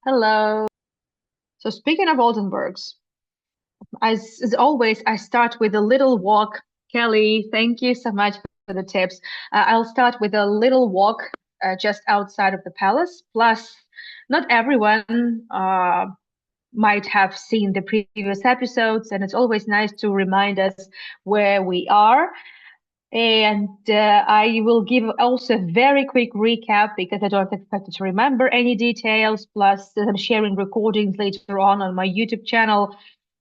Hello. So speaking of Oldenburgs, as always, I start with a little walk. Kelly, thank you so much for the tips. I'll start with a little walk just outside of the palace. Plus, not everyone might have seen the previous episodes, and it's always nice to remind us where we are. And I will give also a very quick recap because I don't expect you to remember any details. Plus, I'm sharing recordings later on my YouTube channel.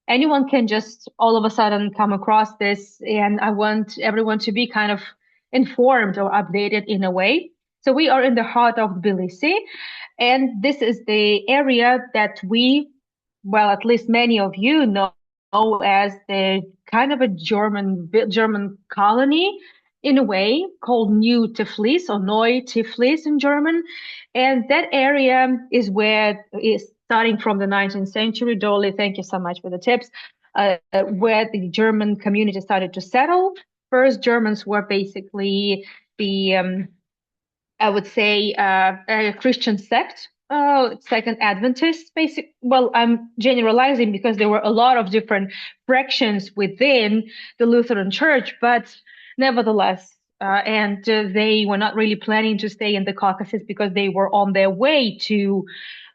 Anyone can just all of a sudden come across this, and I want everyone to be kind of informed or updated in a way. So we are in the heart of Tbilisi, and this is the area that well, at least many of you know as the kind of a German colony in a way called New Tiflis or Neu Tiflis in German. And that area is where is starting from the 19th century. Dolly, thank you so much for the tips. Where the German community started to settle. First, Germans were basically the I would say a Christian sect. Second Adventists, basic. Well, I'm generalizing because there were a lot of different fractions within the Lutheran Church, but nevertheless, and they were not really planning to stay in the Caucasus because they were on their way to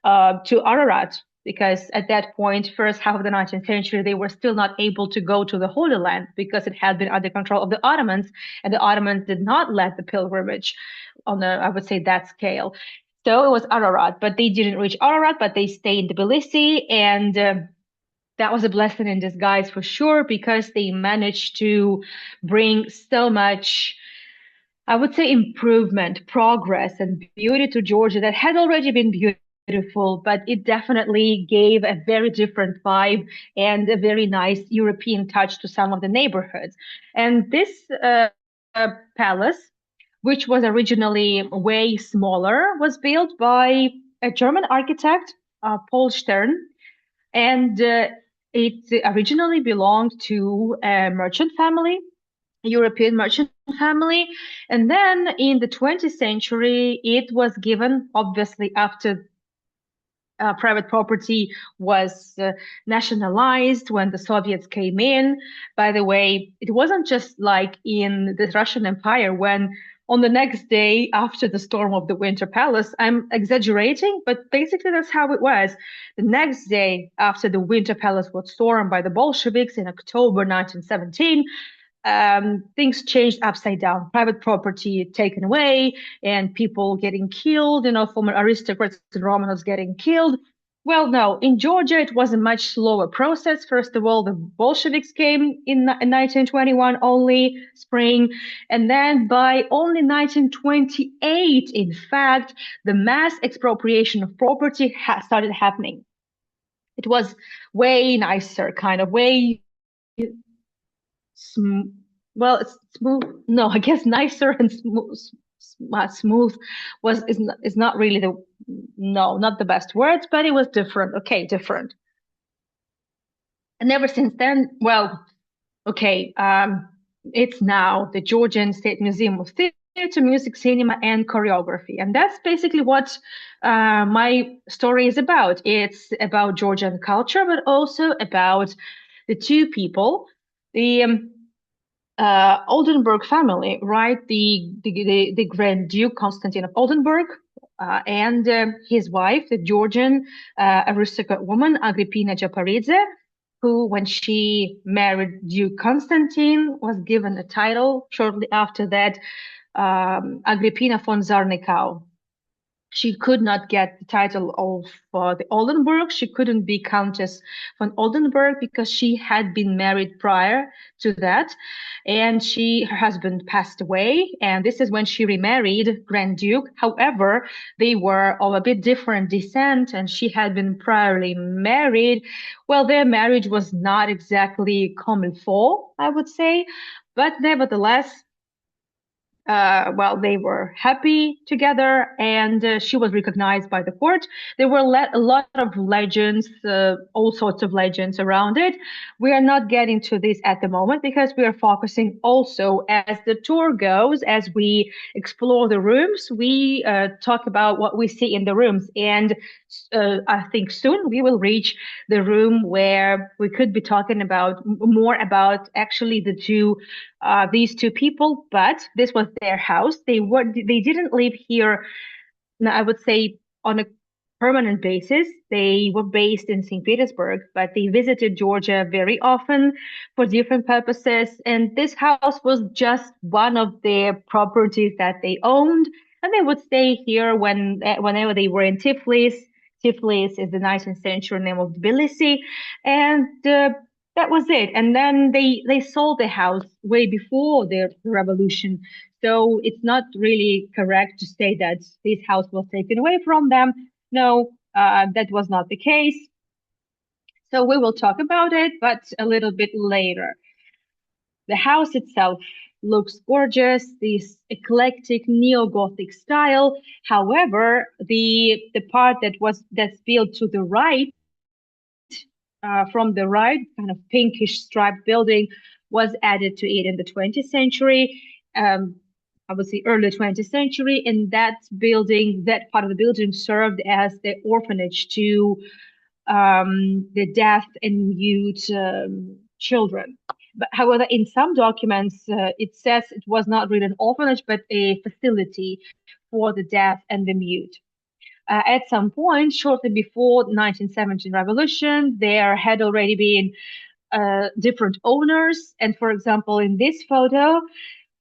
Ararat. Because at that point, first half of the 19th century, they were still not able to go to the Holy Land because it had been under control of the Ottomans, and the Ottomans did not let the pilgrimage on a, I would say, that scale. So it was Ararat, but they didn't reach Ararat, but they stayed in Tbilisi, and that was a blessing in disguise for sure because they managed to bring so much, I would say, improvement, progress, and beauty to Georgia that had already been beautiful, but it definitely gave a very different vibe and a very nice European touch to some of the neighborhoods. And this palace, which was originally way smaller, was built by a German architect, Paul Stern, and it originally belonged to a merchant family, a European merchant family. And then in the 20th century, it was given, obviously, after private property was nationalized when the Soviets came in. By the way, it wasn't just like in the Russian Empire when on the next day after the storm of the Winter Palace, I'm exaggerating, but basically that's how it was. The next day after the Winter Palace was stormed by the Bolsheviks in October 1917, things changed upside down. Private property taken away, and people getting killed. Former aristocrats and Romanovs getting killed. Well, no, in Georgia it was a much slower process. First of all, the Bolsheviks came in 1921 only spring, and then by only 1928, in fact, the mass expropriation of property started happening. It was way nicer, kind of way sm well, it's smooth. No, I guess nicer and smooth is not really the no, not the best words, but it was different. Okay, different. And ever since then, well, okay, it's now the Georgian State Museum of Theatre, Music, Cinema, and Choreography, and that's basically what my story is about. It's about Georgian culture, but also about the two people, the Oldenburg family, right? The Grand Duke Constantine of Oldenburg, and his wife, the Georgian aristocrat woman Agripina Japaridze, who, when she married Duke Constantine, was given a title shortly after that, Agrippina von Zarnikau. She could not get the title of the Oldenburg. She couldn't be Countess von Oldenburg because she had been married prior to that, and her husband passed away. And this is when she remarried Grand Duke. However, they were of a bit different descent, and she had been priorly married. Well, their marriage was not exactly comme il faut, I would say, but nevertheless, well, they were happy together, and she was recognized by the court. There were a lot of legends, all sorts of legends around it. We are not getting to this at the moment because we are focusing also as the tour goes, as we explore the rooms, we talk about what we see in the rooms. And I think soon we will reach the room where we could be talking about more about actually these two people, but this was their house. They didn't live here, I would say, on a permanent basis. They were based in St. Petersburg, but they visited Georgia very often for different purposes. And this house was just one of their properties that they owned, and they would stay here whenever they were in Tiflis. Tiflis is the 19th century name of Tbilisi, and that was it. And then they sold the house way before the revolution. So it's not really correct to say that this house was taken away from them. No, that was not the case. So we will talk about it, but a little bit later. The house itself looks gorgeous, this eclectic neo-Gothic style. However, the part that's built to the right, from the right, kind of pinkish striped building, was added to it in the 20th century. Um, I would say early 20th century, and that part of the building served as the orphanage to the deaf and mute children. But however, in some documents, it says it was not really an orphanage, but a facility for the deaf and the mute. At some point, shortly before the 1917 revolution, there had already been different owners. And for example, in this photo,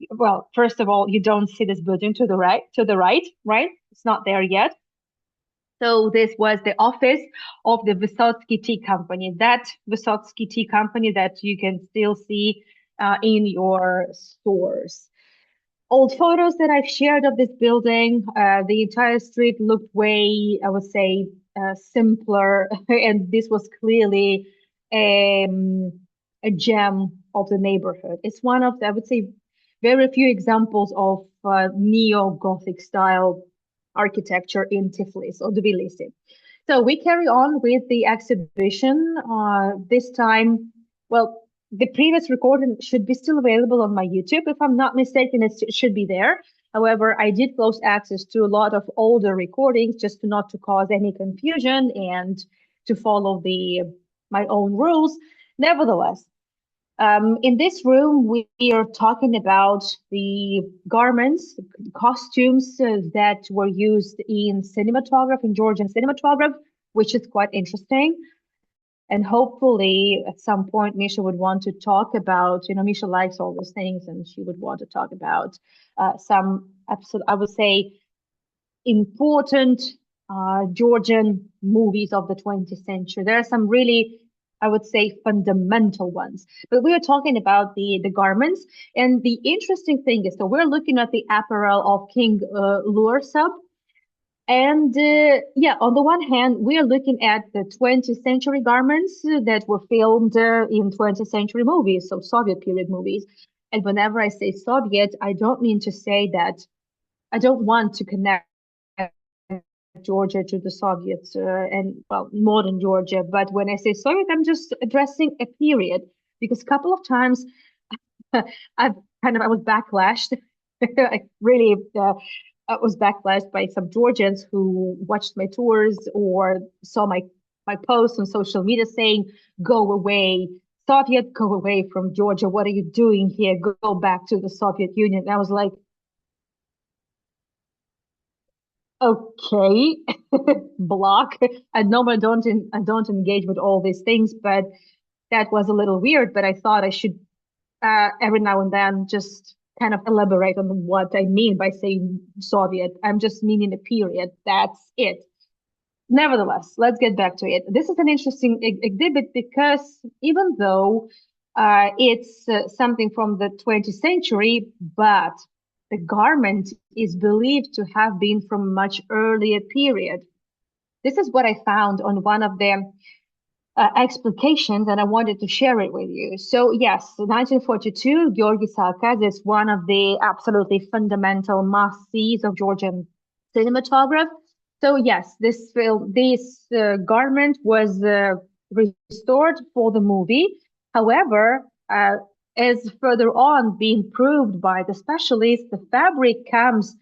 well, first of all, you don't see this building right? It's not there yet. So this was the office of the Vysotsky Tea Company, that Vysotsky Tea Company that you can still see in your stores. Old photos that I've shared of this building, the entire street looked way, I would say, simpler, and this was clearly a gem of the neighborhood. It's one of, I would say, very few examples of neo-Gothic style architecture in Tiflis or Tbilisi. So we carry on with the exhibition. This time, well, the previous recording should be still available on my YouTube. If I'm not mistaken, it should be there. However, I did close access to a lot of older recordings just not to cause any confusion and to follow my own rules. Nevertheless, in this room, we are talking about the garments, costumes that were used in cinematography, in Georgian cinematography, which is quite interesting. And hopefully, at some point, Misha would want to talk about, Misha likes all those things, and she would want to talk about some absolute, I would say, important Georgian movies of the 20th century. There are some really, I would say, fundamental ones. But we are talking about the garments. And the interesting thing is, so we're looking at the apparel of King Luarsab. And yeah, on the one hand, we are looking at the 20th century garments that were filmed in 20th century movies, so Soviet period movies. And whenever I say Soviet, I don't mean to say that I don't want to connect Georgia to the Soviets and, well, modern Georgia. But when I say Soviet, I'm just addressing a period because a couple of times I was backlashed. I really was backlashed by some Georgians who watched my tours or saw my posts on social media saying, "Go away, Soviet, go away from Georgia. What are you doing here? Go back to the Soviet Union." And I was like, okay, block. I normally I don't engage with all these things, but that was a little weird. But I thought I should every now and then just kind of elaborate on what I mean by saying Soviet. I'm just meaning a period. That's it. Nevertheless, let's get back to it. This is an interesting exhibit because even though it's something from the 20th century, but the garment is believed to have been from a much earlier period. This is what I found on one of them. explications, and I wanted to share it with you. So yes, 1942, Georgi Sarkaz is one of the absolutely fundamental must-sees of Georgian cinematography. So yes, this garment was restored for the movie. However, as further on being proved by the specialists, the fabric comes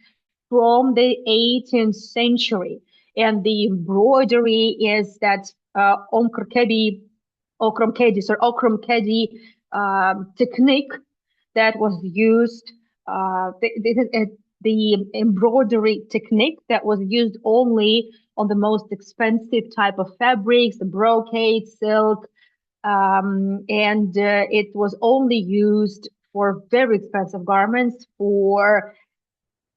from the 18th century, and the embroidery is that Okromkedi technique that was used, the embroidery technique that was used only on the most expensive type of fabrics, the brocade, silk, and it was only used for very expensive garments for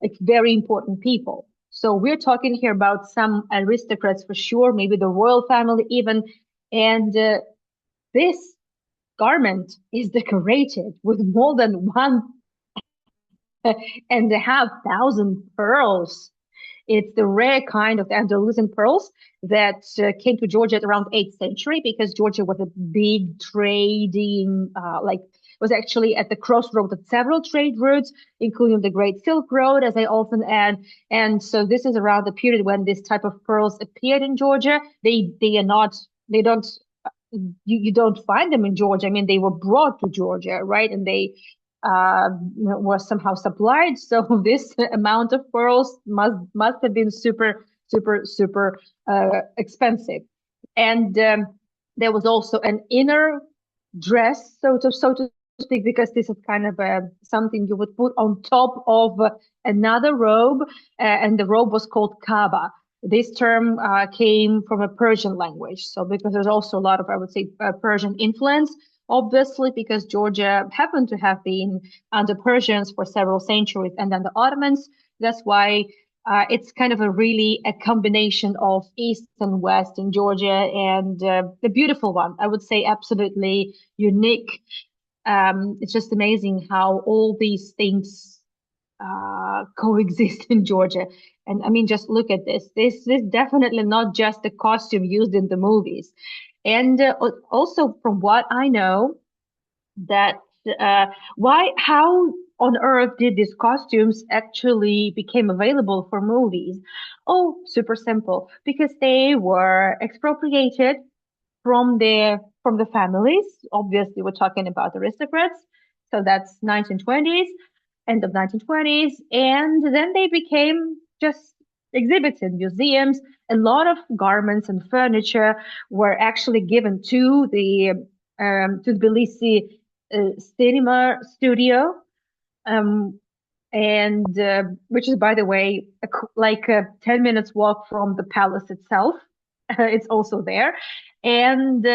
like very important people. So we're talking here about some aristocrats for sure, maybe the royal family even, and this garment is decorated with more than 1.5 thousand pearls. It's the rare kind of Andalusian pearls that came to Georgia at around 8th century because Georgia was a big trading, was actually at the crossroads of several trade routes, including the Great Silk Road, as I often add. And so this is around the period when this type of pearls appeared in Georgia. They are not, they don't, you don't find them in Georgia. I mean, they were brought to Georgia, right? And they was somehow supplied. So this amount of pearls must have been super expensive. And there was also an inner dress, so to speak, because this is kind of something you would put on top of another robe, and the robe was called kaba. This term came from a Persian language. So because there's also a lot of, I would say, Persian influence, obviously, because Georgia happened to have been under Persians for several centuries, and then the Ottomans. That's why it's kind of a combination of East and West in Georgia, and the beautiful one. I would say absolutely unique. It's just amazing how all these things coexist in Georgia. And I mean, just look at this. This is definitely not just the costume used in the movies. And also, from what I know, that how on earth did these costumes actually became available for movies? Oh, super simple. Because they were expropriated from the families. Obviously, we're talking about aristocrats. So that's 1920s, end of 1920s, and then they became just exhibits in museums. A lot of garments and furniture were actually given to Tbilisi cinema studio, um, and which is, by the way, like a 10 minutes walk from the palace itself. It's also there. And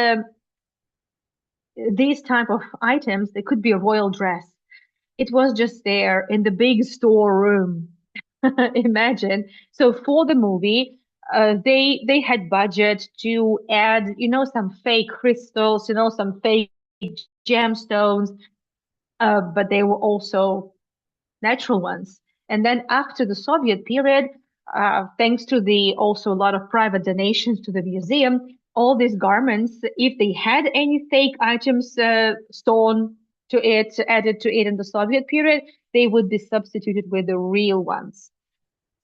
these type of items, they could be a royal dress. It was just there in the big storeroom. Imagine. So for the movie, they had budget to add, some fake crystals, some fake gemstones, but they were also natural ones. And then after the Soviet period, thanks to the also a lot of private donations to the museum, all these garments, if they had any fake items sewn to it, added to it in the Soviet period, they would be substituted with the real ones.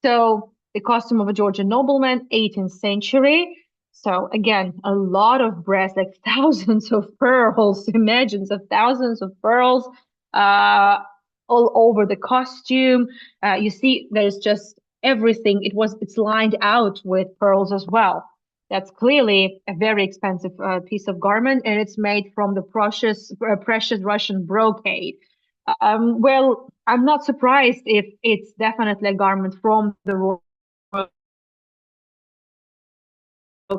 So the costume of a Georgian nobleman, 18th century. So again, a lot of brass, like thousands of pearls. Imagine of thousands of pearls uh, all over the costume. You see, there's just everything. It's lined out with pearls as well. That's clearly a very expensive piece of garment, and it's made from the precious Russian brocade. Well, I'm not surprised if it's definitely a garment from the royal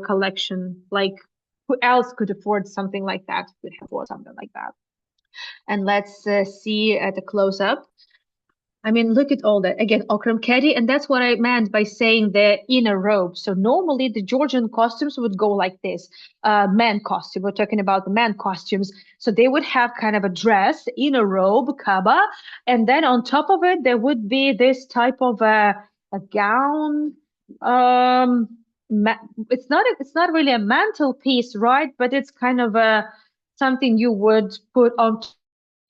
collection. Like, who else could afford something like that? Could afford something like that. And let's see at the close up. I mean, look at all that. Again, Okram Kedi, and that's what I meant by saying the inner robe. So normally the Georgian costumes would go like this. Men costume, we're talking about the men costumes. So they would have kind of a dress, inner robe, kaba, and then on top of it, there would be this type of a gown. ma it's not really a mantelpiece, right? But it's kind of a something you would put on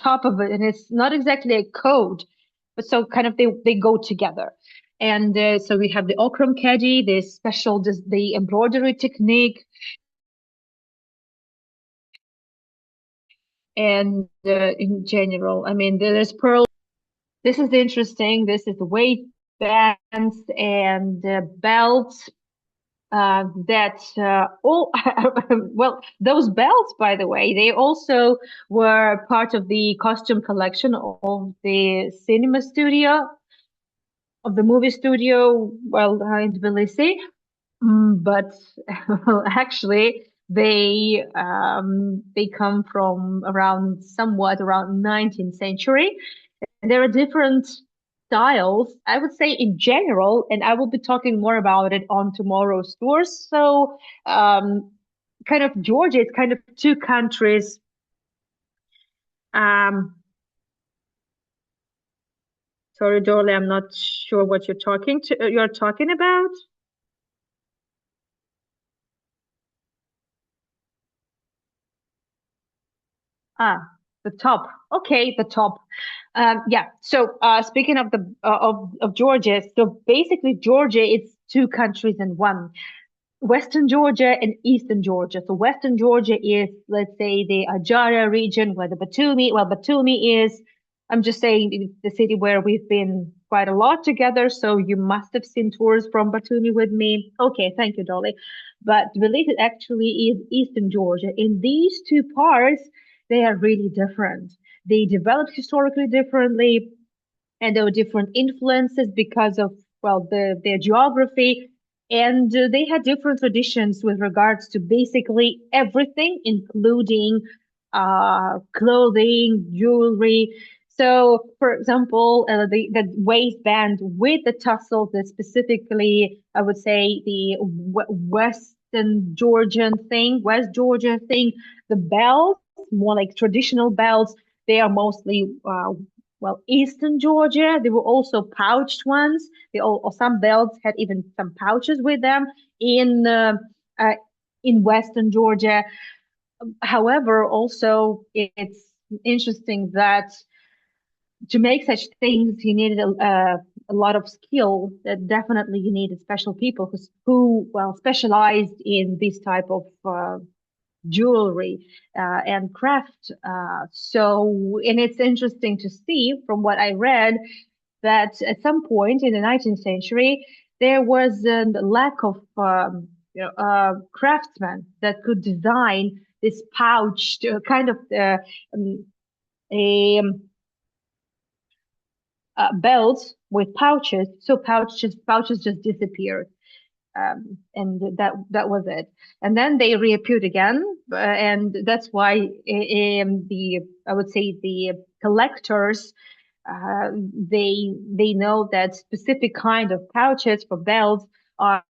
top of it, and it's not exactly a coat, but so kind of they go together. And so we have the okram keji, the embroidery technique, and in general, I mean, there's pearl. This is interesting. This is the waistbands and belts that all well, those belts, by the way, they also were part of the costume collection of the cinema studio, of the movie studio, well, in Tbilisi. But well, actually, they come from around somewhat around 19th century. And there are different styles, I would say in general, and I will be talking more about it on tomorrow's tours. So, kind of Georgia, it's kind of two countries. Um, Sorry, Dolly, I'm not sure what you're talking about. Ah, the top. Okay, the top. Yeah. So, speaking of the of Georgia, so basically Georgia, it's two countries in one. Western Georgia and Eastern Georgia. So Western Georgia is, let's say, the Ajara region where Batumi is. I'm just saying it's the city where we've been quite a lot together. So you must have seen tours from Batumi with me. Okay, thank you, Dolly. But related actually is Eastern Georgia. In these two parts, they are really different. They developed historically differently, and there were different influences because of well their geography, and they had different traditions with regards to basically everything, including clothing, jewelry. So for example, the waistband with the tassels, that specifically I would say the West Georgia thing, the belts, more like traditional belts, they are mostly well, Eastern Georgia, there were also pouched ones. Or some belts had even some pouches with them in uh, uh, in Western Georgia. However, also it's interesting that to make such things, you needed a lot of skill. That definitely you needed special people who well specialized in this type of jewelry and craft. And it's interesting to see from what I read that at some point in the 19th century, there was a lack of craftsmen that could design this pouch kind of um, a belt with pouches. So pouches just disappeared, and that was it. And then they reappeared again, and that's why the I would say the collectors they know that specific kind of pouches for belts are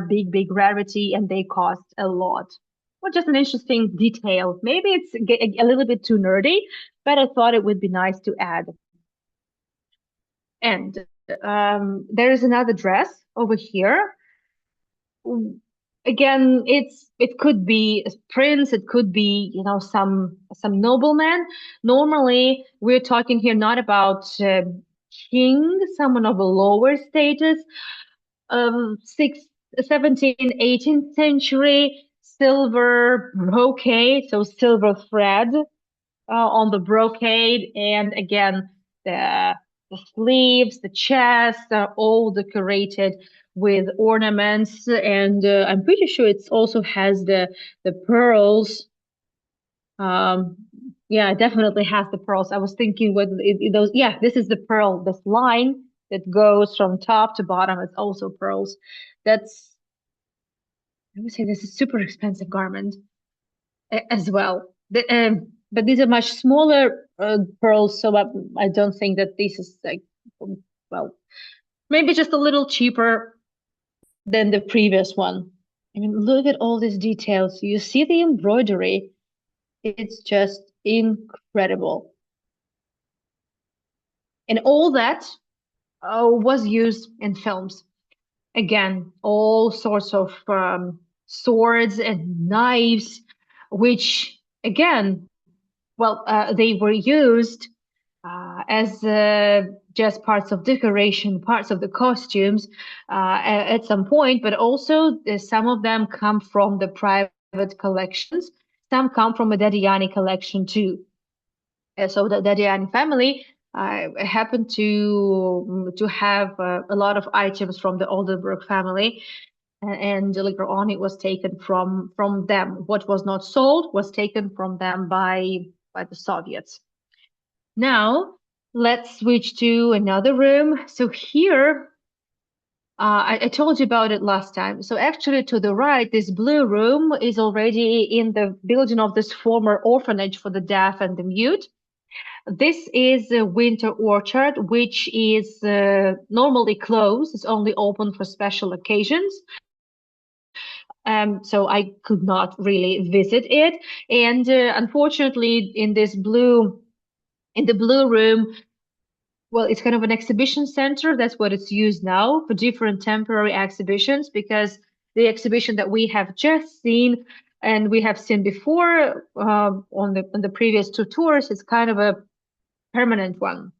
big rarity, and they cost a lot. Well, just an interesting detail. Maybe it's a little bit too nerdy, but I thought it would be nice to add. And there is another dress over here. Again, it could be a prince, it could be, some nobleman. Normally, we're talking here not about king, someone of a lower status, 6th, 17th, 18th century, silver brocade, so silver thread on the brocade, and again the sleeves, the chest are all decorated with ornaments, and I'm pretty sure it also has the pearls. Um, yeah, it definitely has the pearls. I was thinking what those. Yeah, this is the pearl. This line that goes from top to bottom is also pearls. That's I would say this is super expensive garment as well. But these are much smaller pearls, so I don't think that this is like, well, maybe just a little cheaper than the previous one. I mean, look at all these details. You see the embroidery. It's just incredible. And all that was used in films. Again, all sorts of swords and knives, which again, well, they were used as just parts of decoration, parts of the costumes at some point, but also some of them come from the private collections. Some come from a Dadiani collection too. So the Dadiani family happened to have a lot of items from the Oldenburg family, and later on it was taken from them. What was not sold was taken from them by the Soviets. Now, let's switch to another room. So here, I told you about it last time. So actually to the right, this blue room is already in the building of this former orphanage for the deaf and the mute. This is a winter orchard, which is normally closed. It's only open for special occasions. So I could not really visit it. And unfortunately, in the blue room, well, it's kind of an exhibition center. That's what it's used now for different temporary exhibitions, because the exhibition that we have just seen and we have seen before on the previous two tours is kind of a permanent one.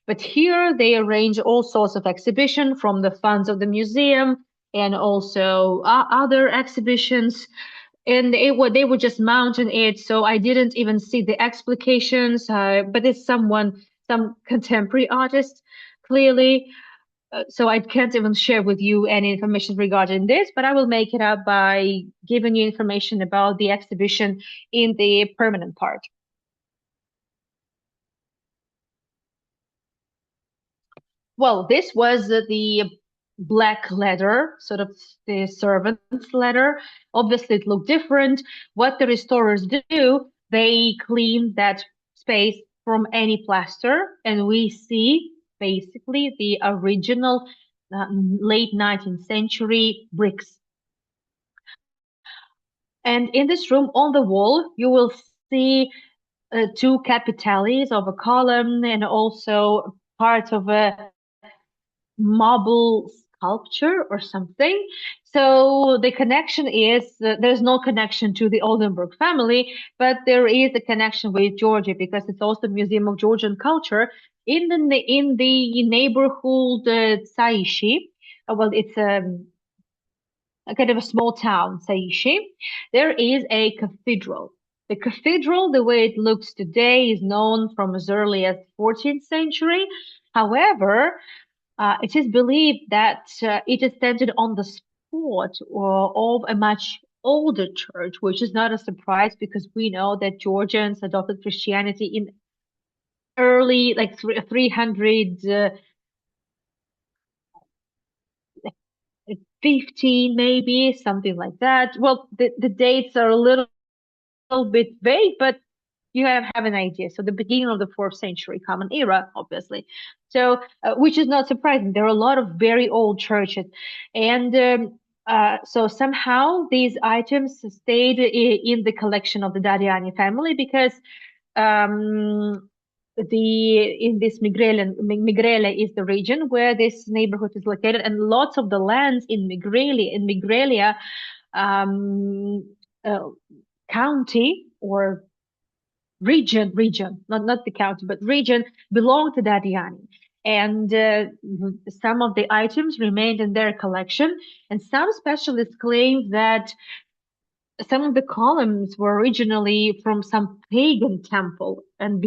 But here they arrange all sorts of exhibition from the funds of the museum and also other exhibitions. And they were just mounting it, so I didn't even see the explications. But it's some contemporary artist, clearly. So I can't even share with you any information regarding this, but I will make it up by giving you information about the exhibition in the permanent part. Well, this was the black leather, sort of the servant's leather. Obviously, it looked different. What the restorers do, they clean that space from any plaster, and we see basically the original late 19th century bricks. And in this room on the wall, you will see two capiteles of a column and also part of a marble sculpture or something. So the connection is there's no connection to the Oldenburg family, but there is a connection with Georgia because it's also a museum of Georgian culture in the neighborhood Saishi. Well, it's a kind of a small town, Saishi. There is a cathedral. The cathedral, the way it looks today, is known from as early as 14th century. However, it is believed that it is centered on the spot of a much older church, which is not a surprise because we know that Georgians adopted Christianity in early, like 300, 15 maybe, something like that. Well, the dates are a little bit vague, but you have an idea. So the beginning of the fourth century Common Era, obviously. So which is not surprising. There are a lot of very old churches, and so somehow these items stayed in the collection of the Dadiani family because um, the in this Migrele is the region where this neighborhood is located, and lots of the lands in Migrelia um, uh, county or region, not the county, but region belong to Dadiani. And some of the items remained in their collection. And some specialists claim that some of the columns were originally from some pagan temple, and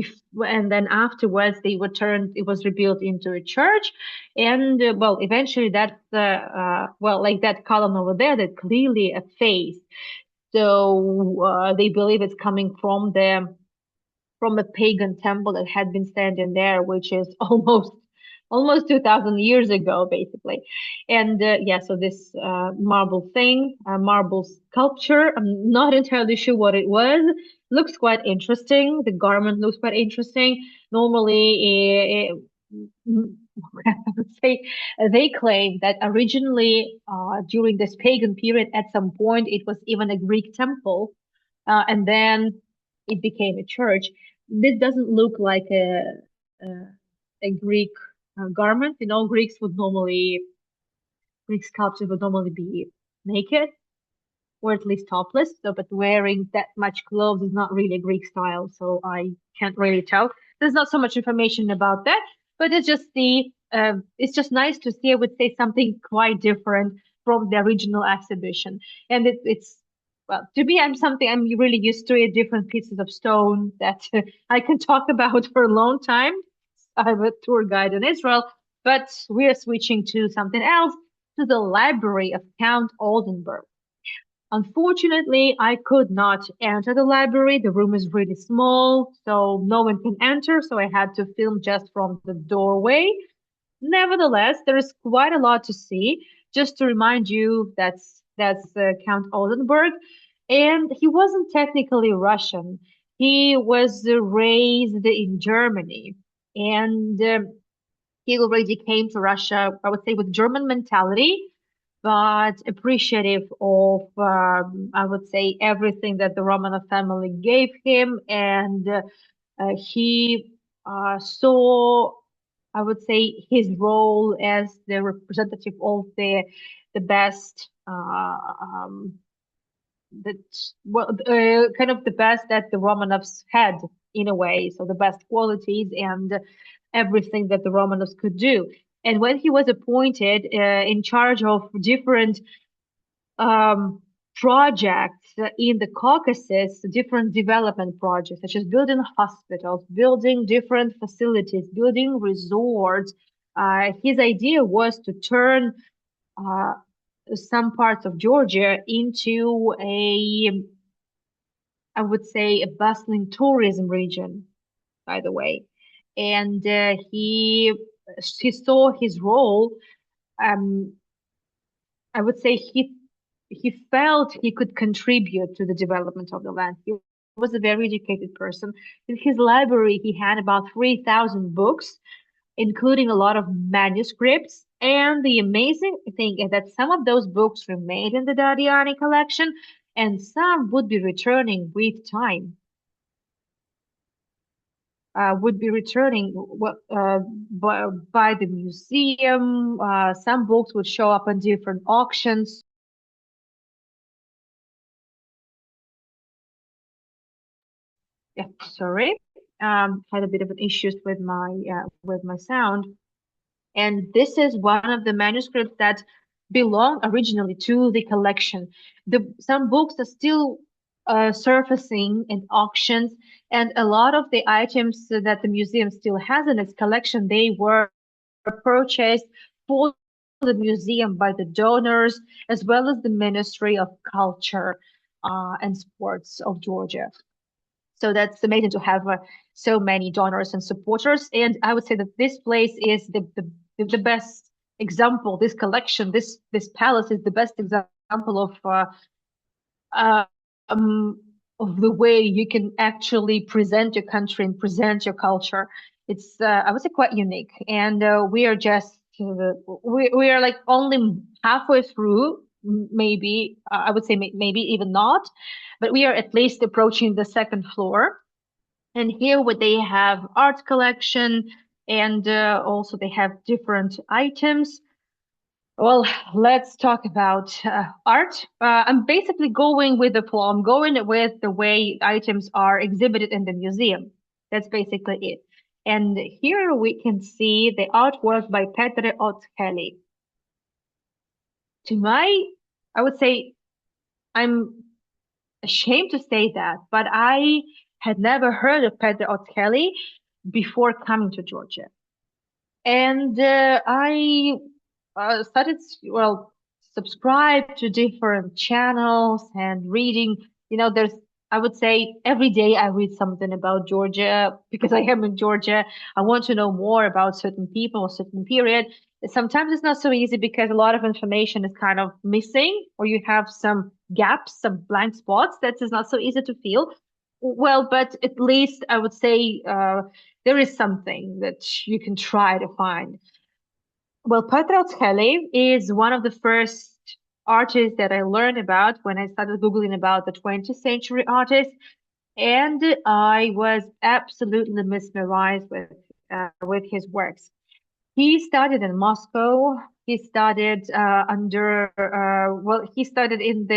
then afterwards they were turned. It was rebuilt into a church, and well, eventually that well, like that column over there, that clearly a face. So they believe it's coming from a pagan temple that had been standing there, which is almost 2000 years ago, basically. And yeah, so this marble thing, marble sculpture, I'm not entirely sure what it was. Looks quite interesting. The garment looks quite interesting. Normally, I would say they claim that originally, during this pagan period, at some point, it was even a Greek temple, and then it became a church. This doesn't look like a, a Greek garment. You know, Greeks would normally Greek sculptures would normally be naked or at least topless. So, but wearing that much clothes is not really a Greek style, so I can't really tell. There's not so much information about that, but it's just nice to see. I would say something quite different from the original exhibition, and it's. Well, to me, I'm really used to it, different pieces of stone that I can talk about for a long time. I'm a tour guide in Israel, but we are switching to something else, to the library of Count Oldenburg. Unfortunately, I could not enter the library. The room is really small, so no one can enter, so I had to film just from the doorway. Nevertheless, there is quite a lot to see. Just to remind you, that's Count Oldenburg, and he wasn't technically Russian. He was raised in Germany, and he already came to Russia, I would say, with German mentality, but appreciative of, I would say, everything that the Romanov family gave him. And he saw, I would say, his role as the representative of the best, that well, kind of the best that the Romanovs had in a way, so the best qualities and everything that the Romanovs could do. And when he was appointed in charge of different um, projects in the Caucasus, different development projects, such as building hospitals, building different facilities, building resorts, his idea was to turn uh, some parts of Georgia into I would say, a bustling tourism region, by the way. And he saw his role. Um, I would say he felt he could contribute to the development of the land. He was a very educated person. In his library, he had about 3,000 books, including a lot of manuscripts. And the amazing thing is that some of those books remained in the Dadiani collection, and some would be returning with time. Would be returning by the museum. Some books would show up on different auctions. Yeah, sorry. Had a bit of an issues with my sound. And this is one of the manuscripts that belonged originally to the collection. Some books are still surfacing in auctions, and a lot of the items that the museum still has in its collection, they were purchased for the museum by the donors, as well as the Ministry of Culture and Sports of Georgia. So that's amazing to have so many donors and supporters. And I would say that this place is the best example. This collection, this palace is the best example uh, um, of the way you can actually present your country and present your culture. It's I would say quite unique, and we are just we are like only halfway through. Maybe I would say maybe even not, but we are at least approaching the second floor. And here what they have art collection, and also they have different items. Well, let's talk about art. I'm basically going with the flow. I'm going with the way items are exhibited in the museum. That's basically it. And here we can see the artwork by Petre Otkeli. To my, I would say, I'm ashamed to say that, but I had never heard of Petre Otkeli before coming to Georgia. And I started, well, subscribe to different channels and reading. There's, I would say, every day I read something about Georgia because I am in Georgia. I want to know more about certain people or certain period. Sometimes it's not so easy because a lot of information is kind of missing, or you have some gaps, some blank spots that is not so easy to fill. Well, but at least I would say there is something that you can try to find. Well, Petra Tskeli is one of the first artists that I learned about when I started Googling about the 20th century artists, and I was absolutely mesmerized with his works. He studied in Moscow, He studied he studied in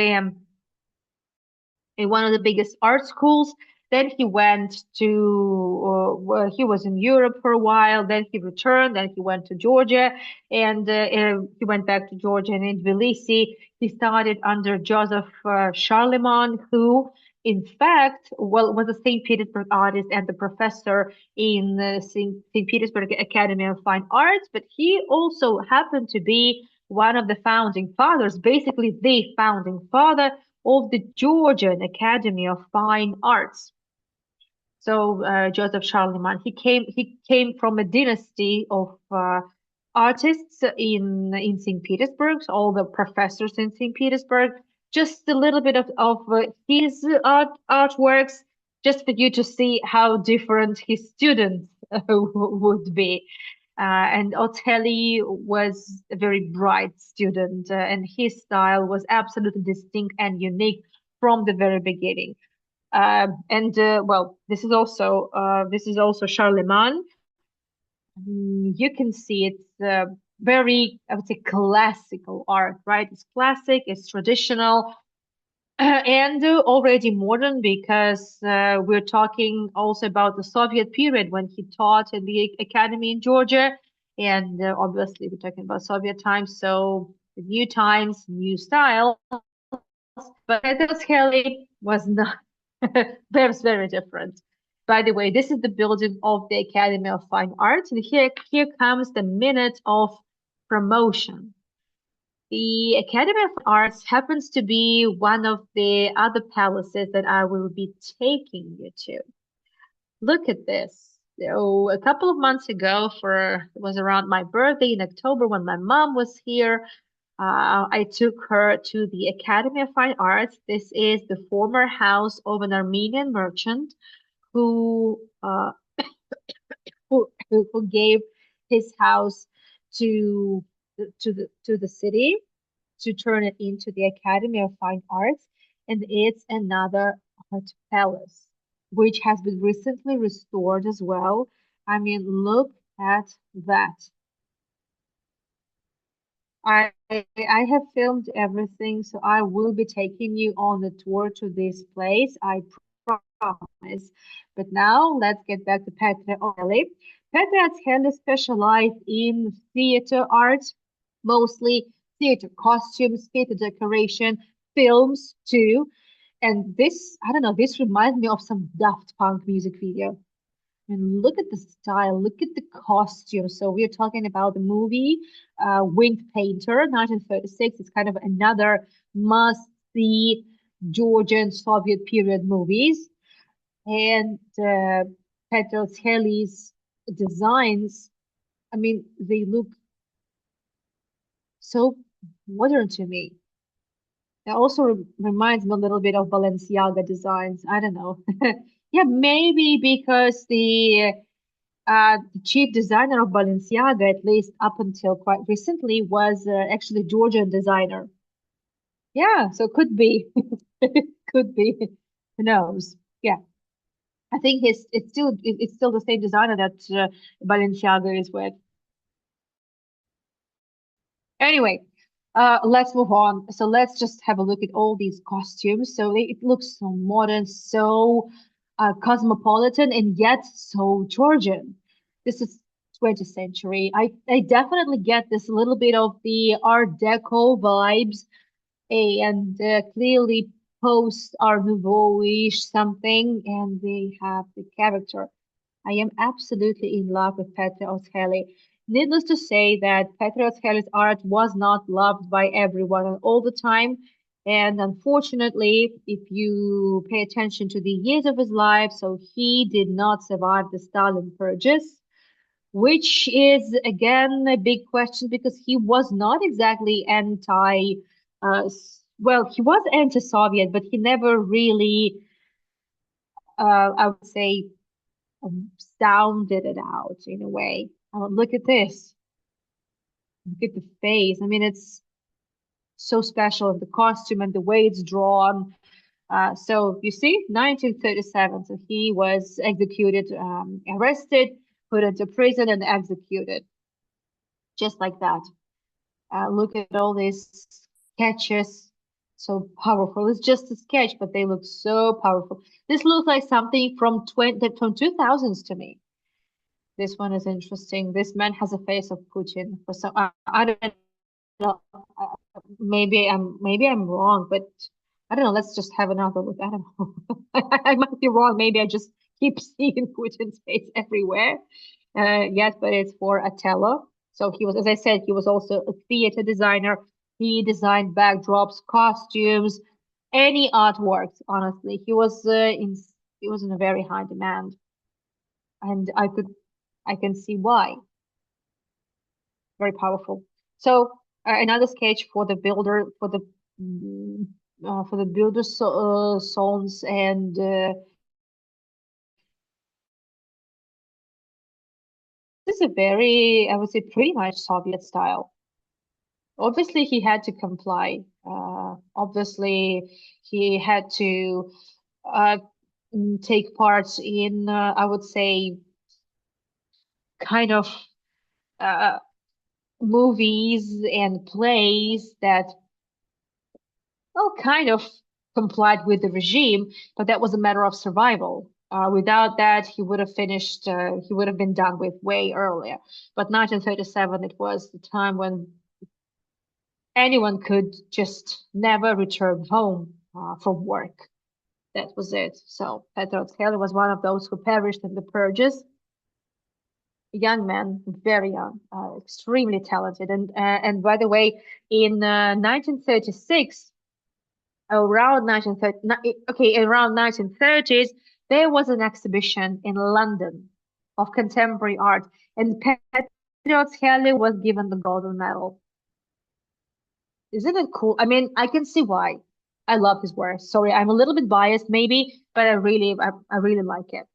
one of the biggest art schools. Then he went he was in Europe for a while. Then he returned. Then he went to Georgia, and he went back to Georgia and in Tbilisi. He studied under Joseph Charlemagne, who, in fact, was a St. Petersburg artist and the professor in St. Petersburg Academy of Fine Arts. But he also happened to be one of the founding fathers, basically the founding father of the Georgian Academy of Fine Arts. So Joseph Charlemagne, he came from a dynasty of artists in St. Petersburg, so all the professors in St. Petersburg. Just a little bit of his artworks, just for you to see how different his students would be. And Otelli was a very bright student, and his style was absolutely distinct and unique from the very beginning. And well, this is also Charlemagne. You can see it's very, I would say, classical art, right? It's classic, it's traditional, and already modern because we're talking also about the Soviet period when he taught in the academy in Georgia, and obviously we're talking about Soviet times, so the new times, new styles. But Petrus Kelly was not very different. By the way, this is the building of the Academy of Fine Arts, and here comes the minute of promotion. The Academy of Arts happens to be one of the other palaces that I will be taking you to. Look at this. So a couple of months ago, it was around my birthday in October when my mom was here. I took her to the Academy of Fine Arts. This is the former house of an Armenian merchant who who gave his house to the city to turn it into the Academy of Fine Arts, and it's another art palace, which has been recently restored as well. I mean, look at that. I have filmed everything, so I will be taking you on the tour to this place. I promise. But now let's get back to Petra Orly. Petra Orly specialized in theater art, mostly theater costumes, theater decoration, films too. And this, I don't know, this reminds me of some Daft Punk music video. And look at the style, look at the costume. So we're talking about the movie Winged Painter, 1936. It's kind of another must-see Georgian Soviet period movies. And Petroshelly's designs, I mean, they look so modern to me. It also reminds me a little bit of Balenciaga designs. I don't know. Yeah, maybe because the chief designer of Balenciaga, at least up until quite recently, was actually Georgian designer. Yeah, so could be, could be. Who knows? Yeah, I think it's still the same designer that Balenciaga is with. Anyway, let's move on. So let's just have a look at all these costumes. So it looks so modern, so cosmopolitan, and yet so Georgian. This is 20th century. I definitely get this little bit of the Art Deco vibes and clearly post Art Nouveau-ish something, and they have the character. I am absolutely in love with Petra Otelli. Needless to say that Petra Otelli's art was not loved by everyone all the time. And unfortunately, if you pay attention to the years of his life, so he did not survive the Stalin purges, which is again a big question because he was not exactly well, he was anti-Soviet, but he never really, I would say, sounded it out in a way. Look at this. Look at the face. I mean, it's so special, the costume and the way it's drawn. So you see, 1937. So he was executed, arrested, put into prison, and executed, just like that. Look at all these sketches. So powerful. It's just a sketch, but they look so powerful. This looks like something from 2000s to me. This one is interesting. This man has a face of Putin. For some, I don't know. Maybe I'm wrong, but I don't know. Let's just have another look. I don't know. I might be wrong. Maybe I just keep seeing Putin's face everywhere. Yes, but it's for Othello. So he was, as I said, he was also a theater designer. He designed backdrops, costumes, any artworks. Honestly, he was in a very high demand, and I can see why. Very powerful. So another sketch for the builder mm, for the builder sons and this is a very, I would say, pretty much Soviet style. Obviously, he had to comply. Obviously, he had to uh, take parts in, I would say, kind of uh, movies and plays that well, kind of complied with the regime, but that was a matter of survival. Without that, he would have finished, he would have been done with way earlier. But 1937, it was the time when anyone could just never return home from work. That was it. So Petro Taylor was one of those who perished in the purges. A young man, very young, extremely talented. And by the way, in 1936, around 1930, okay, around 1930s, there was an exhibition in London of contemporary art, and Pedro Kelly was given the golden medal. Isn't it cool? I mean, I can see why. I love his work. Sorry, I'm a little bit biased, maybe, but I really like it.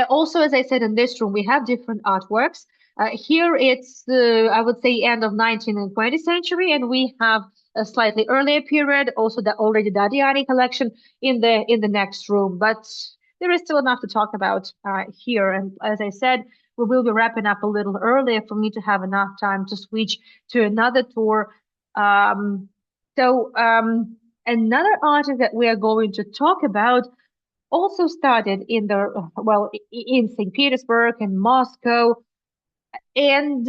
Also, as I said, in this room, we have different artworks. Here it's the, I would say, end of 19th and 20th century, and we have a slightly earlier period, also the already Dadiani collection in the next room. But there is still enough to talk about here. And as I said, we will be wrapping up a little earlier for me to have enough time to switch to another tour. Um, another artist that we are going to talk about also started in the well in St. Petersburg and Moscow, and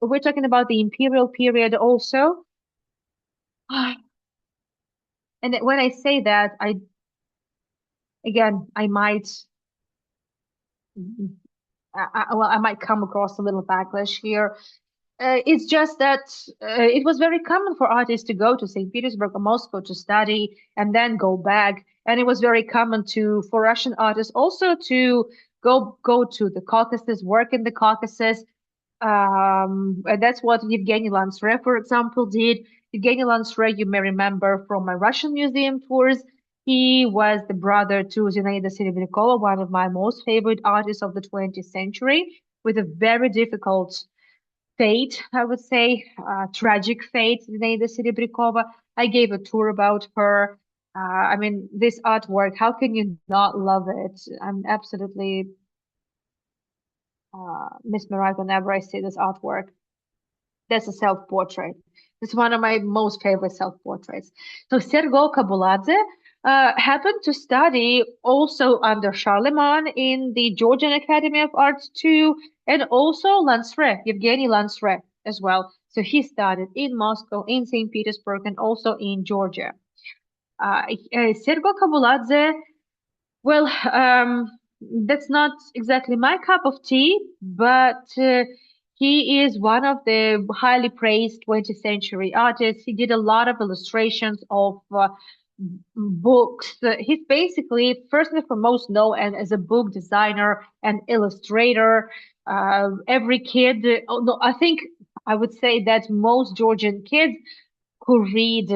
we're talking about the Imperial period also. And when I say that, I might well I might come across a little backlash here. It's just that it was very common for artists to go to St. Petersburg or Moscow to study and then go back. And it was very common to for Russian artists also to go to the Caucasus, work in the Caucasus. And that's what Yevgeny Lansre, for example, did. Yevgeny Lansre, you may remember from my Russian museum tours. He was the brother to Zinaida Serebryakova, one of my most favorite artists of the 20th century, with a very difficult fate, I would say, tragic fate, Zinaida Serebryakova. I gave a tour about her. I mean, this artwork, how can you not love it? I'm absolutely mesmerized whenever I see this artwork. That's a self-portrait. It's one of my most favorite self-portraits. So Sergo Kabuladze happened to study also under Charlemagne in the Georgian Academy of Arts too, and also Lansre, Yevgeny Lansre as well. So he studied in Moscow, in St. Petersburg, and also in Georgia. Sergo Kabuladze well, that's not exactly my cup of tea, but he is one of the highly praised 20th century artists. He did a lot of illustrations of books. He's basically, first and foremost, known as a book designer and illustrator. Every kid, no, I think I would say that most Georgian kids who read,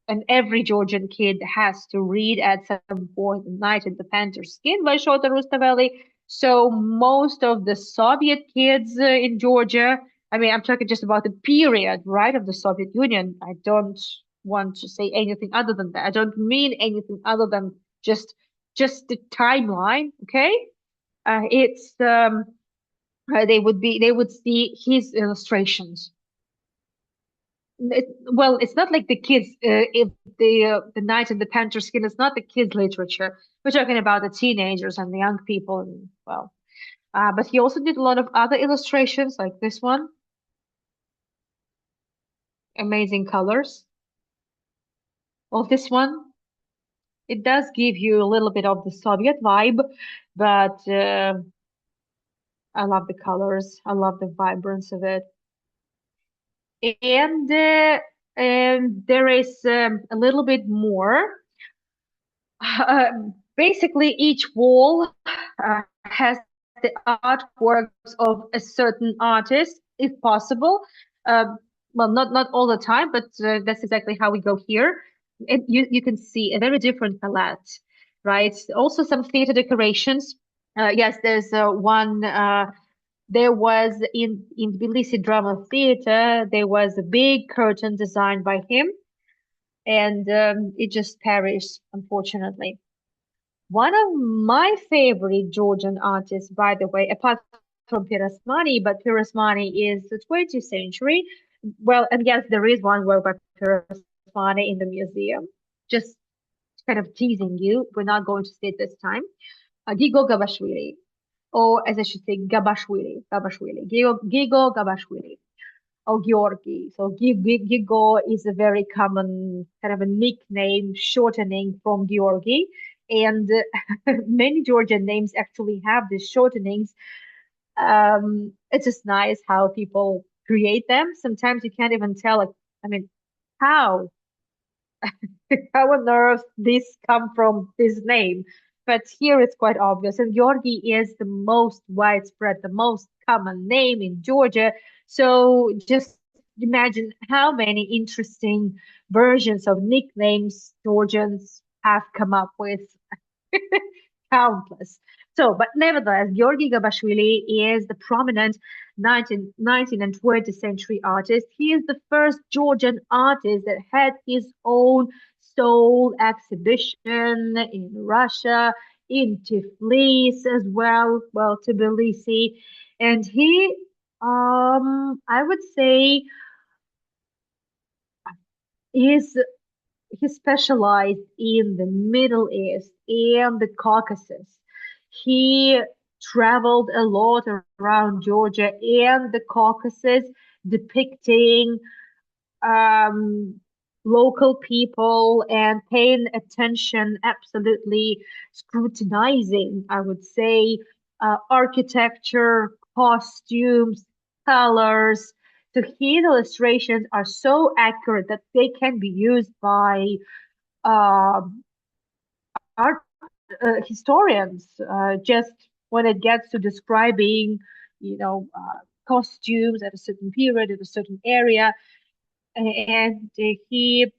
and every Georgian kid has to read at some point, Night in the Panther's Skin by Shota Rustaveli. So most of the Soviet kids in Georgia, I mean, I'm talking just about the period, right, of the Soviet Union. I don't want to say anything other than that. I don't mean anything other than just the timeline, okay? It's they would see his illustrations Well, it's not like the kids, if the Knight and the Panther Skin is not the kids' literature. We're talking about the teenagers and the young people, and well, but he also did a lot of other illustrations, like this one, amazing colors. Well, this one, it does give you a little bit of the Soviet vibe, but I love the colors. I love the vibrance of it. And there is a little bit more. Basically, each wall has the artworks of a certain artist, if possible. Um, well, not all the time, but that's exactly how we go here. And you can see a very different palette, right? Also, some theater decorations. Yes, there's one. There was in Tbilisi Drama Theater. There was a big curtain designed by him, and it just perished, unfortunately. One of my favorite Georgian artists, by the way, apart from Pirasmani, but Pirasmani is the 20th century. Well, and yes, there is one work by Pirasmani in the museum. Just kind of teasing you. We're not going to see it this time. Gigo Gabashvili, or as I should say, Gabashvili, Gigo Gabashvili. Oh, Georgi. So Gigo is a very common kind of a nickname, shortening from Georgi. And many Georgian names actually have these shortenings. It's just nice how people create them. Sometimes you can't even tell, like, I mean, how how on earth this come from this name? But here it's quite obvious. And Georgi is the most widespread, the most common name in Georgia. So just imagine how many interesting versions of nicknames Georgians have come up with. Countless. So, but nevertheless, Georgi Gabashvili is the prominent 19th and 20th century artist. He is the first Georgian artist that had his own soul exhibition in Russia, in Tiflis as well, well, Tbilisi. And he, I would say, is he specialized in the Middle East and the Caucasus. He traveled a lot around Georgia and the Caucasus, depicting um, local people and paying attention, absolutely scrutinizing, I would say, architecture, costumes, colors. So his illustrations are so accurate that they can be used by um art historians just when it gets to describing, costumes at a certain period, at a certain area. And he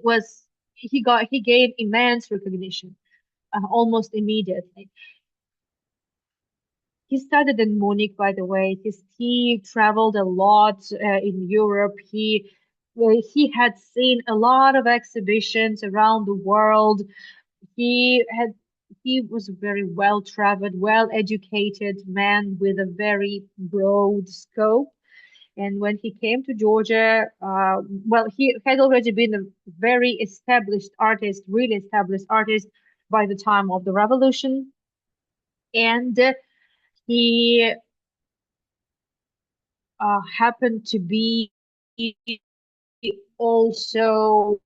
was he gained immense recognition almost immediately. He studied in Munich, by the way. He traveled a lot in Europe. He had seen a lot of exhibitions around the world. He had he was a very well traveled, well educated man with a very broad scope. And when he came to Georgia, well, he had already been a very established artist, really established artist by the time of the revolution. And he happened to be also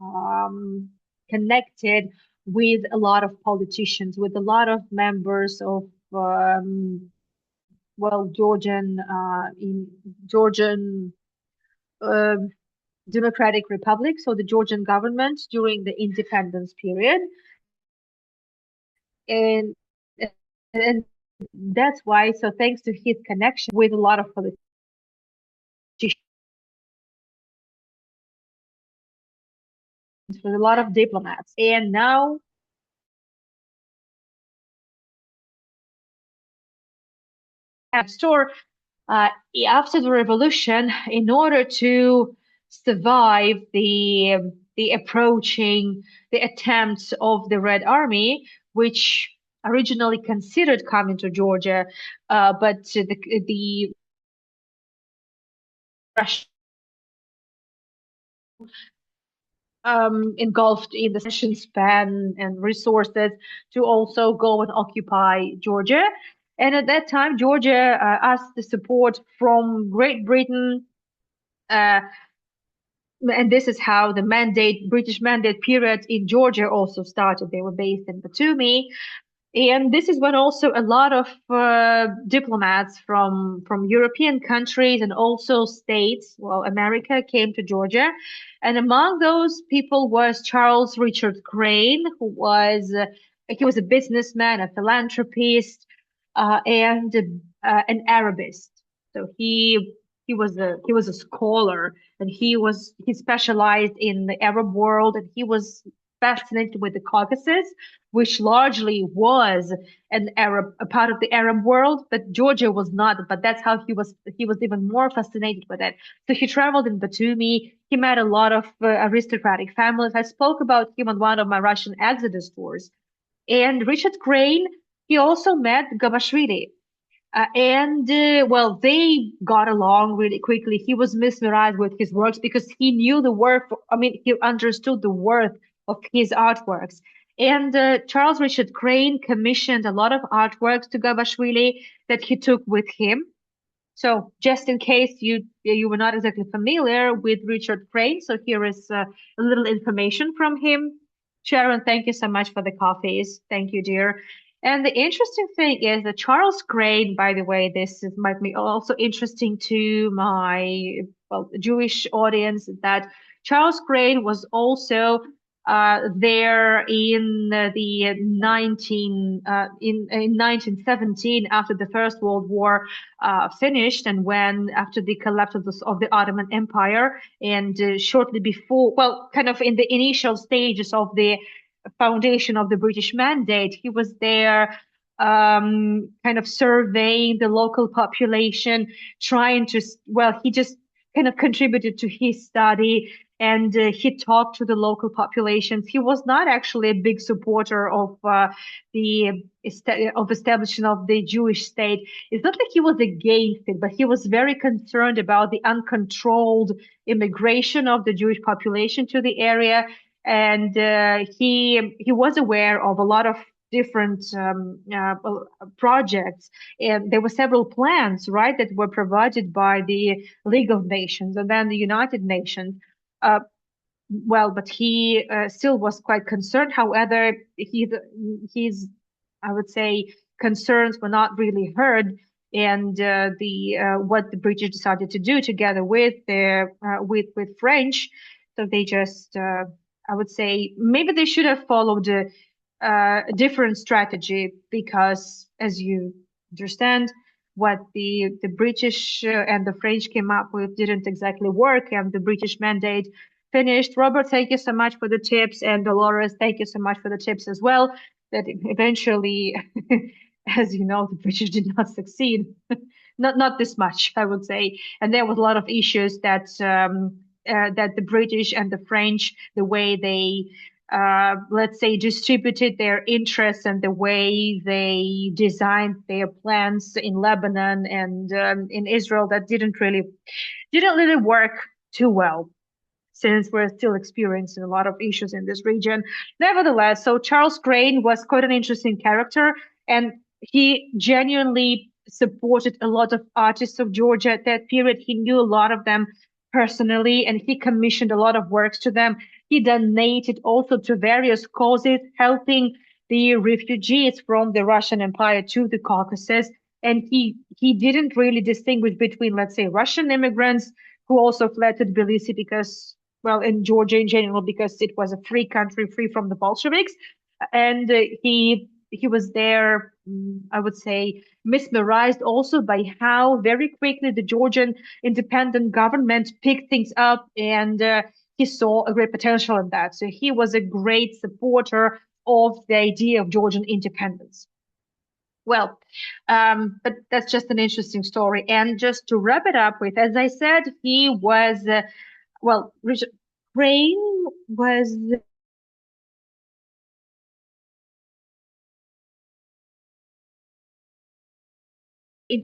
um, connected with a lot of politicians, with a lot of members of well, Georgian uh, Democratic Republic, so the Georgian government during the independence period, and and that's why. So thanks to his connection with a lot of politicians, with a lot of diplomats, and now store uh, after the revolution, in order to survive the attempts of the Red Army, which originally considered coming to Georgia, but the Russian engulfed in the session span and resources to also go and occupy Georgia. And at that time, Georgia asked the support from Great Britain, uh, and this is how the British mandate period in Georgia also started. They were based in Batumi, and this is when also a lot of diplomats from European countries and also states, well, America, came to Georgia. And among those people was Charles Richard Crane, who was he was a businessman, a philanthropist, and an Arabist. So he was a scholar, and he specialized in the Arab world, and he was fascinated with the Caucasus, which largely was a part of the Arab world, but Georgia was not. But that's how he was even more fascinated with it. So he traveled in Batumi. He met a lot of aristocratic families. I spoke about him on one of my Russian Exodus tours. And Richard Crane, he also met Gabashvili. Well, they got along really quickly. He was mesmerized with his works because he knew the worth. I mean, he understood the worth of his artworks. And Charles Richard Crane commissioned a lot of artworks to Gabashvili that he took with him. So just in case you were not exactly familiar with Richard Crane, so here is a little information from him. Sharon, thank you so much for the coffees. Thank you, dear. And the interesting thing is that Charles Crane, by the way, might be also interesting to my Jewish audience, that Charles Crane was also there in the 1917 after the First World War finished, and when after the collapse of the Ottoman Empire, and shortly before, well, kind of in the initial stages of the foundation of the British Mandate, he was there kind of surveying the local population, trying to, well, he just kind of contributed to his study, and he talked to the local populations. He was not actually a big supporter of the establishment of the Jewish state. It's not like he was against it, but he was very concerned about the uncontrolled immigration of the Jewish population to the area. And he was aware of a lot of different projects, and there were several plans, right, that were provided by the League of Nations and then the United Nations. Uh, well, but he still was quite concerned. However, his, I would say, concerns were not really heard, and the what the British decided to do together with their with French, so they just, I would say, maybe they should have followed a different strategy, because, as you understand, what the British and the French came up with didn't exactly work, and the British mandate finished. Robert, thank you so much for the tips, and Dolores, thank you so much for the tips as well. That eventually, as you know, the British did not succeed. Not this much, I would say, and there was a lot of issues that the British and the French, the way they let's say, distributed their interests and the way they designed their plans in Lebanon and in Israel, that didn't really work too well, since we're still experiencing a lot of issues in this region. Nevertheless, so Charles Crane was quite an interesting character, and he genuinely supported a lot of artists of Georgia at that period. He knew a lot of them personally, and he commissioned a lot of works to them. He donated also to various causes, helping the refugees from the Russian Empire to the Caucasus. And he didn't really distinguish between, let's say, Russian immigrants who also fled to Tbilisi because, well, in Georgia in general, because it was a free country, free from the Bolsheviks. And he was there, I would say, mesmerized also by how very quickly the Georgian independent government picked things up, and he saw a great potential in that. So he was a great supporter of the idea of Georgian independence. Well, but that's just an interesting story. And just to wrap it up with, as I said, he was, well, Richard Crane was in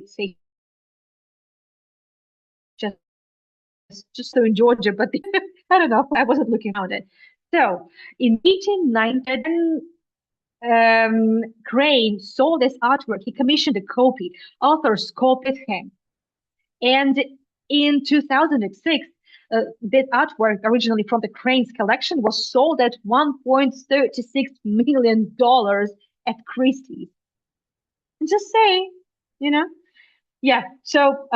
say just just so in Georgia, but I don't know. I wasn't looking around it. So in 1890, Crane saw this artwork. He commissioned a copy. Authors copied him. And in 2006, that artwork, originally from the Crane's collection, was sold at $1.36 million at Christie's. I'm just saying, you know. Yeah, so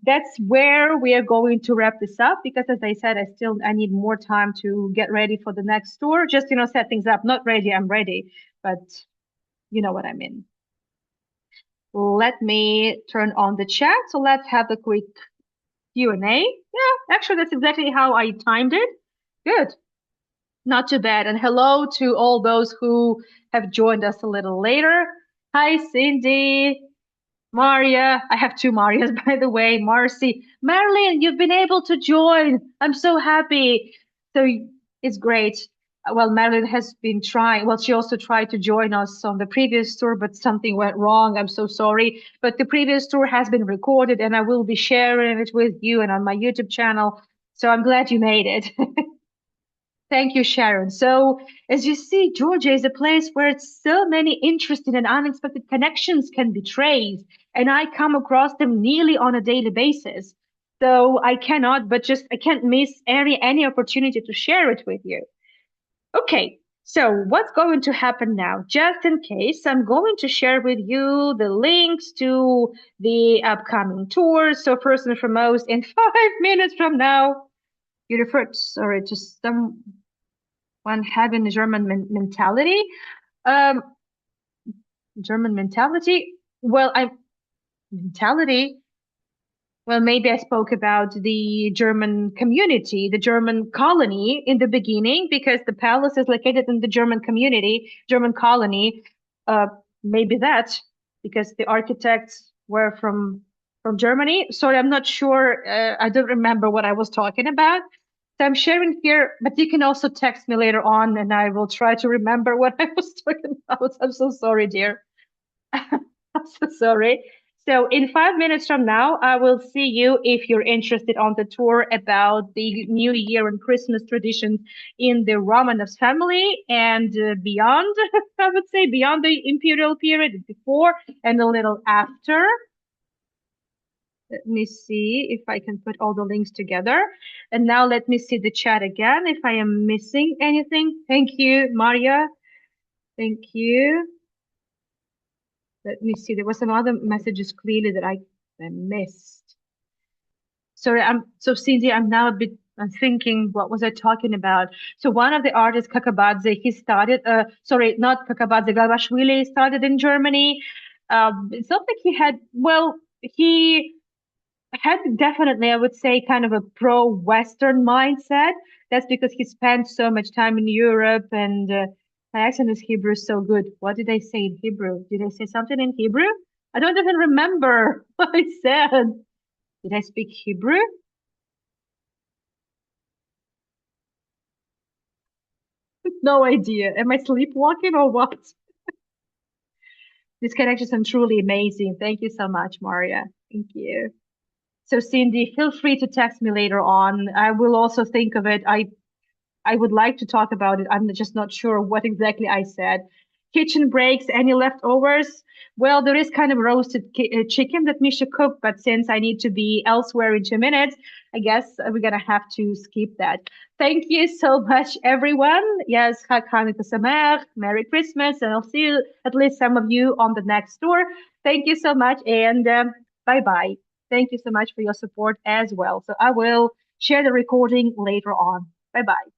that's where we are going to wrap this up because, as I said, I need more time to get ready for the next tour. Just set things up. Not ready, I'm ready, but you know what I mean. Let me turn on the chat. So let's have a quick Q&A. Yeah, actually, that's exactly how I timed it. Good, not too bad. And hello to all those who have joined us a little later. Hi, Cindy. Maria, I have two Marias, by the way. Marcy, Marilyn, you've been able to join. I'm so happy. So it's great. Well, Marilyn has been trying. Well, she also tried to join us on the previous tour, but something went wrong. I'm so sorry. But the previous tour has been recorded and I will be sharing it with you and on my YouTube channel. So I'm glad you made it. Thank you, Sharon. So, as you see, Georgia is a place where so many interesting and unexpected connections can be traced, and I come across them nearly on a daily basis. So I can't miss any opportunity to share it with you. Okay, so what's going to happen now? Just in case, I'm going to share with you the links to the upcoming tours. So first and foremost, in 5 minutes from now, you referred, sorry, to someone having a German mentality. Um, German mentality. Well, I mentality. Well, maybe I spoke about the German community, the German colony in the beginning, because the palace is located in the German community, German colony. Uh, Maybe that because the architects were from Germany. Sorry, I'm not sure. I don't remember what I was talking about. So I'm sharing here, but you can also text me later on, and I will try to remember what I was talking about. I'm so sorry, dear. I'm so sorry. So in 5 minutes from now, I will see you if you're interested on the tour about the New Year and Christmas traditions in the Romanovs family and beyond, I would say beyond the Imperial period, before and a little after. Let me see if I can put all the links together. And now let me see the chat again if I am missing anything. Thank you, Maria. Thank you. Let me see. There were some other messages clearly that I missed. Sorry, Cindy, I'm now a bit I'm thinking, what was I talking about? So one of the artists, Kakabadze, he started, sorry, not Kakabadze, Galbashvili started in Germany. It's not like he had definitely, I would say, kind of a pro-Western mindset. That's because he spent so much time in Europe and my accent is Hebrew is so good. What did I say in Hebrew? Did I say something in Hebrew? I don't even remember what I said. Did I speak Hebrew? No idea. Am I sleepwalking or what? These connections are truly amazing. Thank you so much, Maria. Thank you. So Cindy, feel free to text me later on. I will also think of it. I would like to talk about it. I'm just not sure what exactly I said. Kitchen breaks, any leftovers? Well, there is kind of roasted chicken that Misha cooked, but since I need to be elsewhere in 2 minutes, I guess we're gonna have to skip that. Thank you so much, everyone. Yes, Chag Hanukkah Sameach, Merry Christmas, and I'll see you, at least some of you, on the next tour. Thank you so much, and bye-bye. Thank you so much for your support as well. So I will share the recording later on. Bye-bye.